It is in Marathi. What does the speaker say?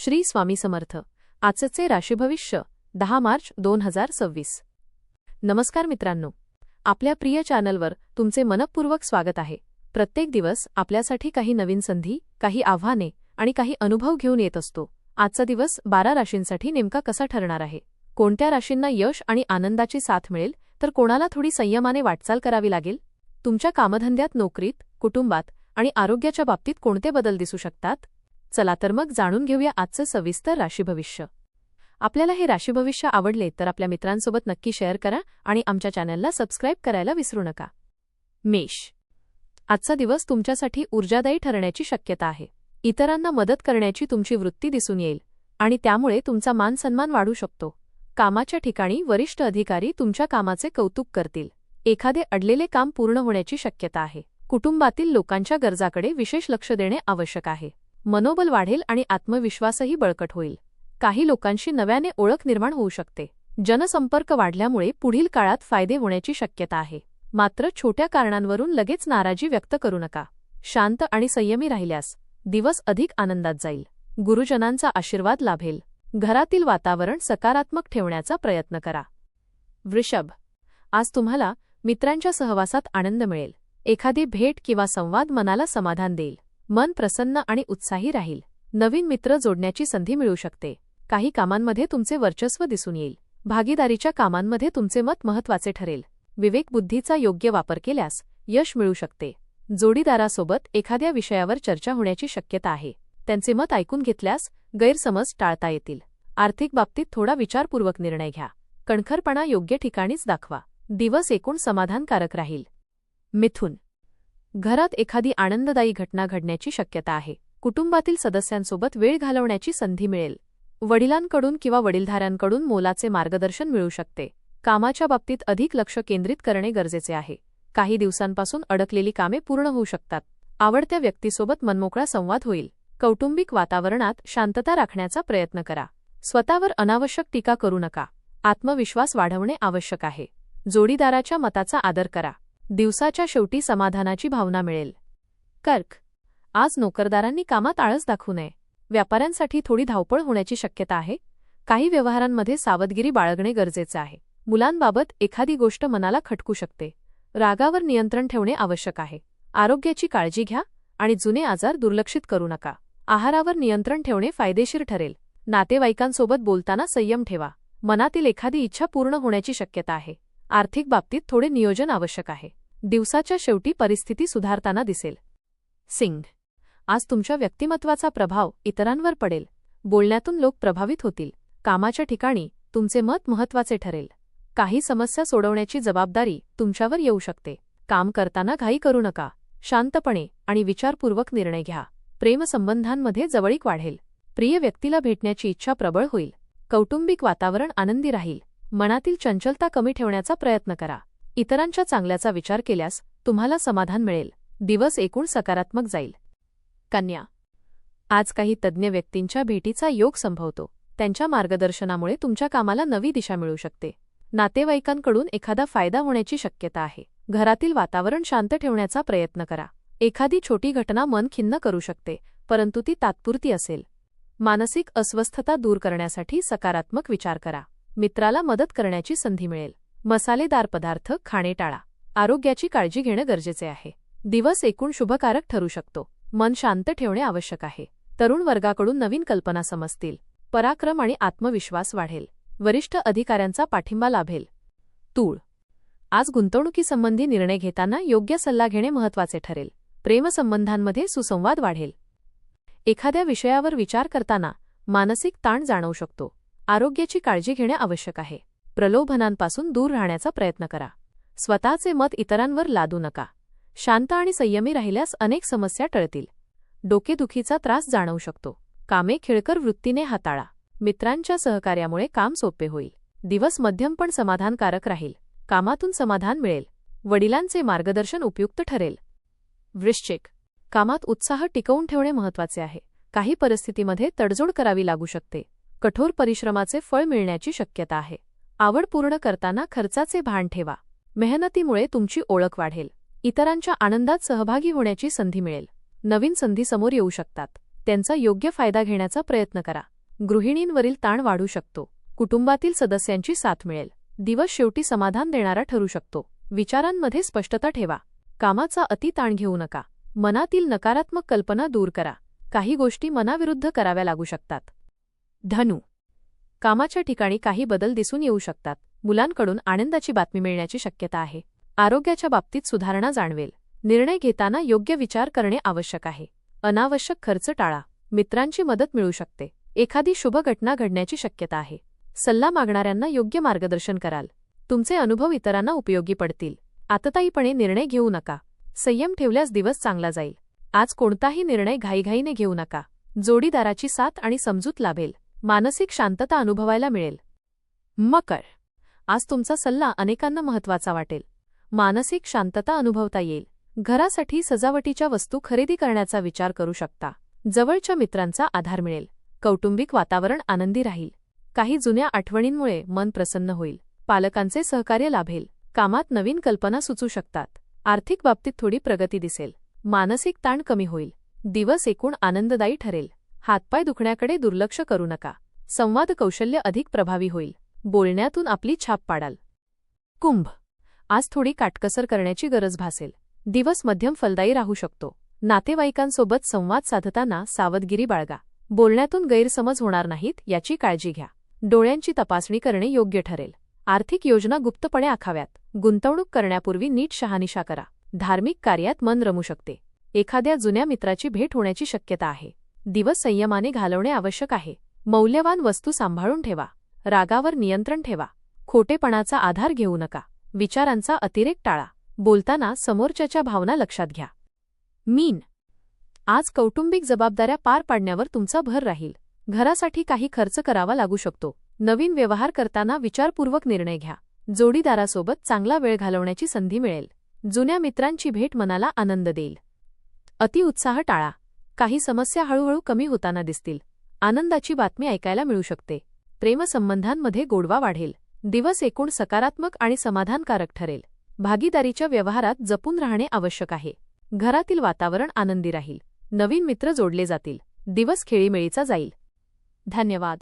श्री स्वामी समर्थ. आजचे राशीभविष्य 10 मार्च 2026. नमस्कार मित्रांनो, आपल्या प्रिय चॅनलवर तुमचे मनपूर्वक स्वागत आहे. प्रत्येक दिवस आपल्यासाठी काही नवीन संधी, काही आव्हाने आणि काही अनुभव घेऊन येत असतो. आजचा दिवस 12 राशींसाठी नेमका कसा ठरणार आहे? कोणत्या राशींना यश आणि आनंदाची साथ मिळेल, तर कोणाला थोडी संयमाने वाटचाल करावी लागेल? तुमच्या कामधंद्यात, नोकरीत, कुटुंबात आणि आरोग्याच्या बाबतीत कोणते बदल दिसू शकतात? चला तर मग जाणून घेऊया आजचं सविस्तर राशीभविष्य. आपल्याला हे राशीभविष्य आवडले तर आपल्या मित्रांसोबत नक्की शेअर करा आणि आमच्या चॅनलला सबस्क्राईब करायला विसरू नका. मेष. आजचा दिवस तुमच्यासाठी ऊर्जादायी ठरण्याची शक्यता आहे. इतरांना मदत करण्याची तुमची वृत्ती दिसून येईल आणि त्यामुळे तुमचा मानसन्मान वाढू शकतो. कामाच्या ठिकाणी वरिष्ठ अधिकारी तुमच्या कामाचे कौतुक करतील. एखादे अडलेले काम पूर्ण होण्याची शक्यता आहे. कुटुंबातील लोकांच्या गरजाकडे विशेष लक्ष देणे आवश्यक आहे. मनोबल वाढेल आणि आत्मविश्वासही बळकट होईल. काही लोकांशी नव्याने ओळख निर्माण होऊ शकते. जनसंपर्क वाढल्यामुळे पुढील काळात फायदे होण्याची शक्यता आहे. मात्र छोट्या कारणांवरून लगेच नाराजी व्यक्त करू नका. शांत आणि संयमी राहिल्यास दिवस अधिक आनंदात जाईल. गुरुजनांचा आशीर्वाद लाभेल. घरातील वातावरण सकारात्मक ठेवण्याचा प्रयत्न करा. वृषभ. आज तुम्हाला मित्रांच्या सहवासात आनंद मिळेल. एखादी भेट किंवा संवाद मनाला समाधान देईल. मन प्रसन्न आणि उत्साही राहील. नवीन मित्र जोडण्याची संधी मिळू शकते. काही कामांमध्ये तुमचे वर्चस्व दिसून येईल. भागीदारीच्या कामांमध्ये तुमचे मत महत्त्वाचे ठरेल. विवेकबुद्धीचा योग्य वापर केल्यास यश मिळू शकते. जोडीदारासोबत एखाद्या विषयावर चर्चा होण्याची शक्यता आहे. त्यांचे मत ऐकून घेतल्यास गैरसमज टाळता येतील. आर्थिक बाबतीत थोडा विचारपूर्वक निर्णय घ्या. कणखरपणा योग्य ठिकाणीच दाखवा. दिवस एकूण समाधानकारक राहील. मिथुन. घरात एखादी आनंददायी घटना घडण्याची शक्यता आहे. कुटुंबातील सदस्यांसोबत वेळ घालवण्याची संधी मिळेल. वडिलांकडून किंवा वडीलधाऱ्यांकडून मोलाचे मार्गदर्शन मिळू शकते. कामाच्या बाबतीत अधिक लक्ष केंद्रित करणे गरजेचे आहे. काही दिवसांपासून अडकलेली कामे पूर्ण होऊ शकतात. आवडत्या व्यक्तीसोबत मनमोकळा संवाद होईल. कौटुंबिक वातावरणात शांतता राखण्याचा प्रयत्न करा. स्वतःवर अनावश्यक टीका करू नका. आत्मविश्वास वाढवणे आवश्यक आहे. जोडीदाराच्या मताचा आदर करा. दिवसाच्या शेवटी समाधानाची भावना मिळेल. कर्क. आज नोकरदारांनी कामात आळस दाखवू नये. व्यापाऱ्यांसाठी थोडी धावपळ होण्याची शक्यता आहे. काही व्यवहारांमध्ये सावधगिरी बाळगणे गरजेचे आहे. मुलांबाबत एखादी गोष्ट मनाला खटकू शकते. रागावर नियंत्रण ठेवणे आवश्यक आहे. आरोग्याची काळजी घ्या आणि जुने आजार दुर्लक्षित करू नका. आहारावर नियंत्रण ठेवणे फायदेशीर ठरेल. नातेवाईकांसोबत बोलताना संयम ठेवा. मनातील एखादी इच्छा पूर्ण होण्याची शक्यता आहे. आर्थिक बाबतीत थोडे नियोजन आवश्यक आहे. दिवसाच्या शेवटी परिस्थिती सुधारताना दिसेल. सिंह. आज तुमच्या व्यक्तिमत्वाचा प्रभाव इतरांवर पडेल. बोलण्यातून लोक प्रभावित होतील. कामाच्या ठिकाणी तुमचे मत महत्त्वाचे ठरेल. काही समस्या सोडवण्याची जबाबदारी तुमच्यावर येऊ शकते. काम करताना घाई करू नका. शांतपणे आणि विचारपूर्वक निर्णय घ्या. प्रेमसंबंधांमध्ये जवळीक वाढेल. प्रिय व्यक्तीला भेटण्याची इच्छा प्रबळ होईल. कौटुंबिक वातावरण आनंदी राहील. मनातील चंचलता कमी ठेवण्याचा प्रयत्न करा. इतरांच्या चांगल्याचा विचार केल्यास तुम्हाला समाधान मिळेल. दिवस एकूण सकारात्मक जाईल. कन्या. आज काही तज्ज्ञ व्यक्तींच्या भेटीचा योग संभवतो. त्यांच्या मार्गदर्शनामुळे तुमच्या कामाला नवी दिशा मिळू शकते. नातेवाईकांकडून एखादा फायदा होण्याची शक्यता आहे. घरातील वातावरण शांत ठेवण्याचा प्रयत्न करा. एखादी छोटी घटना मन खिन्न करू शकते, परंतु ती तात्पुरती असेल. मानसिक अस्वस्थता दूर करण्यासाठी सकारात्मक विचार करा. मित्राला मदत करण्याची संधी मिळेल. मसालेदार पदार्थ खाणे टाळा. आरोग्याची काळजी घेणे गरजेचे आहे. दिवस एकूण शुभकारक ठरू शकतो. मन शांत ठेवणे आवश्यक आहे. तरुण वर्गाकडून नवीन कल्पना समजतील. पराक्रम आणि आत्मविश्वास वाढेल. वरिष्ठ अधिकाऱ्यांचा पाठिंबा लाभेल. तूळ. आज गुंतवणुकीसंबंधी निर्णय घेताना योग्य सल्ला घेणे महत्त्वाचे ठरेल. प्रेमसंबंधांमध्ये सुसंवाद वाढेल. एखाद्या विषयावर विचार करताना मानसिक ताण जाणवू शकतो. आरोग्याची काळजी घेणे आवश्यक आहे. प्रलोभनांपासून दूर राहण्याचा प्रयत्न करा. स्वतःचे मत इतरांवर लादू नका. शांत आणि संयमी राहिल्यास अनेक समस्या टळतील. डोकेदुखीचा त्रास जाणवू शकतो. कामे खेळकर वृत्तीने हाताळा. मित्रांच्या सहकार्यामुळे काम सोपे होईल. दिवस मध्यम पण समाधानकारक राहील. कामातून समाधान मिळेल. वडिलांचे मार्गदर्शन उपयुक्त ठरेल. वृश्चिक. कामात उत्साह टिकवून ठेवणे महत्त्वाचे आहे. काही परिस्थितीमध्ये तडजोड करावी लागू शकते. कठोर परिश्रमाचे फळ मिळण्याची शक्यता आहे. आवड पूर्ण करताना खर्चाचे भान ठेवा. मेहनतीमुळे तुमची ओळख वाढेल. इतरांच्या आनंदात सहभागी होण्याची संधी मिळेल. नवीन संधी समोर येऊ शकतात. त्यांचा योग्य फायदा घेण्याचा प्रयत्न करा. गृहिणींवरील ताण वाढू शकतो. कुटुंबातील सदस्यांची साथ मिळेल. दिवस शेवटी समाधान देणारा ठरू शकतो. विचारांमध्ये स्पष्टता ठेवा. कामाचा अतिताण घेऊ नका. मनातील नकारात्मक कल्पना दूर करा. काही गोष्टी मनाविरुद्ध कराव्या लागू शकतात. धनु, कामाच्या ठिकाणी काही बदल दिसून येऊ शकतात. मुलांकडून आनंदाची बातमी मिळण्याची शक्यता आहे. आरोग्याच्या बाबतीत सुधारणा जाणवेल. निर्णय घेताना योग्य विचार करणे आवश्यक आहे. अनावश्यक खर्च टाळा. मित्रांची मदत मिळू शकते. एखादी शुभ घटना घडण्याची शक्यता आहे. सल्ला मागणाऱ्यांना योग्य मार्गदर्शन कराल. तुमचे अनुभव इतरांना उपयोगी पडतील. आततायीपणे निर्णय घेऊ नका. संयम ठेवल्यास दिवस चांगला जाईल. आज कोणताही निर्णय घाईघाईने घेऊ नका. जोडीदाराची साथ आणि समजूत लाभेल. मानसिक शांतता अनुभवायला मिळेल. मकर, आज तुमचा सल्ला अनेकांना महत्त्वाचा वाटेल. मानसिक शांतता अनुभवता येईल. घरासाठी सजावटीच्या वस्तू खरेदी करण्याचा विचार करू शकता. जवळच्या मित्रांचा आधार मिळेल. कौटुंबिक वातावरण आनंदी राहील. काही जुन्या आठवणींमुळे मन प्रसन्न होईल. पालकांचे सहकार्य लाभेल. कामात नवीन कल्पना सुचू शकतात. आर्थिक बाबतीत थोडी प्रगती दिसेल. मानसिक ताण कमी होईल. दिवस एकूण आनंददायी ठरेल. हातपाय दुखण्याकडे दुर्लक्ष करू नका. संवाद कौशल्य अधिक प्रभावी होईल. बोलण्यातून आपली छाप पाडाल. कुंभ, आज थोडी काटकसर करण्याची गरज भासेल. दिवस मध्यम फलदायी राहू शकतो. नातेवाईकांसोबत संवाद साधताना सावधगिरी बाळगा. बोलण्यातून गैरसमज होणार नाहीत याची काळजी घ्या. डोळ्यांची तपासणी करणे योग्य ठरेल. आर्थिक योजना गुप्तपणे आखाव्यात. गुंतवणूक करण्यापूर्वी नीट शहानिशा करा. धार्मिक कार्यात मन रमू शकते. एखाद्या जुन्या मित्राची भेट होण्याची शक्यता आहे. दिवस संयमाने घालवणे आवश्यक आहे. मौल्यवान वस्तू सांभाळून ठेवा. रागावर नियंत्रण ठेवा. खोटेपणाचा आधार घेऊ नका. विचारांचा अतिरेक टाळा. बोलताना समोरच्याच्या भावना लक्षात घ्या. मीन, आज कौटुंबिक जबाबदाऱ्या पार पाडण्यावर तुमचा भर राहील. घरासाठी काही खर्च करावा लागू शकतो. नवीन व्यवहार करताना विचारपूर्वक निर्णय घ्या. जोडीदारासोबत चांगला वेळ घालवण्याची संधी मिळेल. जुन्या मित्रांची भेट मनाला आनंद देईल. अतिउत्साह टाळा. काही समस्या हळूहळू कमी होताना दिसतील. आनंदाची बातमी ऐकायला मिळू शकते. प्रेमसंबंधांमध्ये गोडवा वाढेल. दिवस एकूण सकारात्मक आणि समाधानकारक ठरेल. भागीदारीच्या व्यवहारात जपून राहणे आवश्यक आहे. घरातील वातावरण आनंदी राहील. नवीन मित्र जोडले जातील. दिवस खेळीमेळीचा जाईल. धन्यवाद.